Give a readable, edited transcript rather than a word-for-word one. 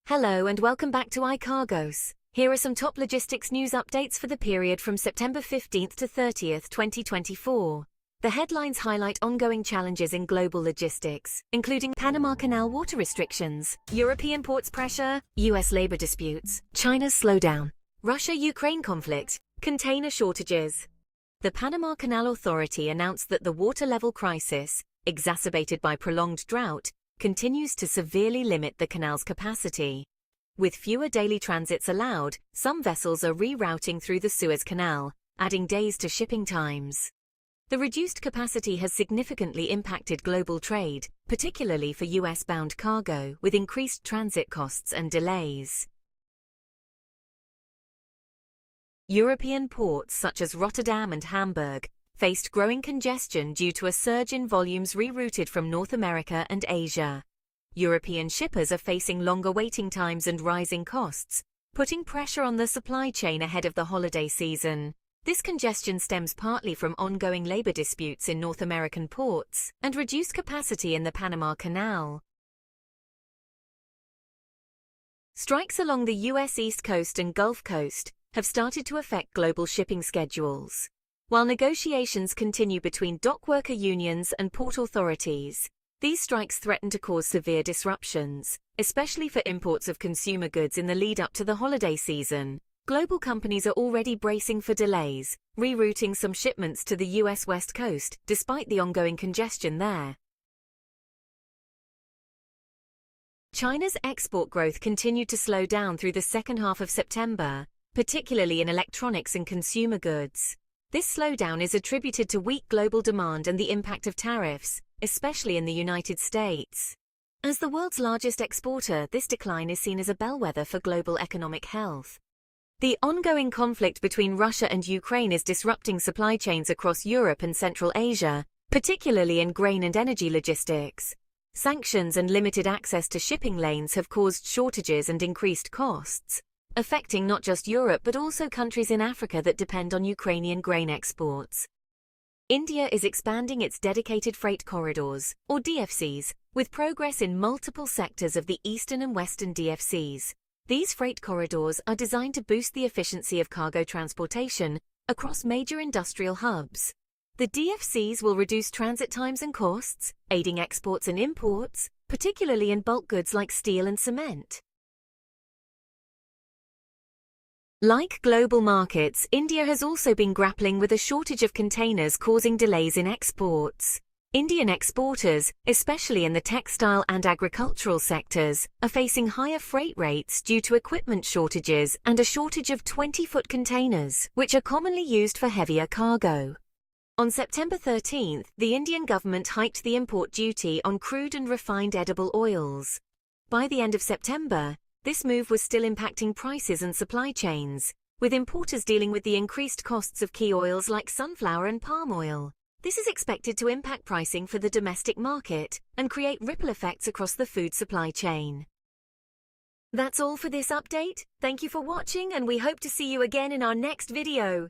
Hello and welcome back to iKargos. Here are some top logistics news updates for the period from September 15th to 30th, 2024. The headlines highlight ongoing challenges in global logistics, including Panama Canal water restrictions, European ports pressure, US labor disputes, China's slowdown, Russia-Ukraine conflict, container shortages. The Panama Canal Authority announced that the water level crisis, exacerbated by prolonged drought, continues to severely limit the canal's capacity. With fewer daily transits allowed, some vessels are rerouting through the Suez Canal, adding days to shipping times. The reduced capacity has significantly impacted global trade, particularly for US-bound cargo, with increased transit costs and delays. European ports such as Rotterdam and Hamburg faced growing congestion due to a surge in volumes rerouted from North America and Asia. European shippers are facing longer waiting times and rising costs, putting pressure on the supply chain ahead of the holiday season. This congestion stems partly from ongoing labor disputes in North American ports and reduced capacity in the Panama Canal. Strikes along the US East Coast and Gulf Coast have started to affect global shipping schedules. While negotiations continue between dock worker unions and port authorities, these strikes threaten to cause severe disruptions, especially for imports of consumer goods in the lead-up to the holiday season. Global companies are already bracing for delays, rerouting some shipments to the US West Coast, despite the ongoing congestion there. China's export growth continued to slow down through the second half of September, particularly in electronics and consumer goods. This slowdown is attributed to weak global demand and the impact of tariffs, especially in the United States. As the world's largest exporter, this decline is seen as a bellwether for global economic health. The ongoing conflict between Russia and Ukraine is disrupting supply chains across Europe and Central Asia, particularly in grain and energy logistics. Sanctions and limited access to shipping lanes have caused shortages and increased costs, affecting not just Europe but also countries in Africa that depend on Ukrainian grain exports. India is expanding its dedicated freight corridors, or DFCs, with progress in multiple sectors of the eastern and western DFCs. These freight corridors are designed to boost the efficiency of cargo transportation across major industrial hubs. The DFCs will reduce transit times and costs, aiding exports and imports, particularly in bulk goods like steel and cement. Like global markets, India has also been grappling with a shortage of containers causing delays in exports. Indian exporters, especially in the textile and agricultural sectors, are facing higher freight rates due to equipment shortages and a shortage of 20-foot containers, which are commonly used for heavier cargo. On September 13th, the Indian government hiked the import duty on crude and refined edible oils. By the end of September, this move was still impacting prices and supply chains, with importers dealing with the increased costs of key oils like sunflower and palm oil. This is expected to impact pricing for the domestic market and create ripple effects across the food supply chain. That's all for this update. Thank you for watching and we hope to see you again in our next video.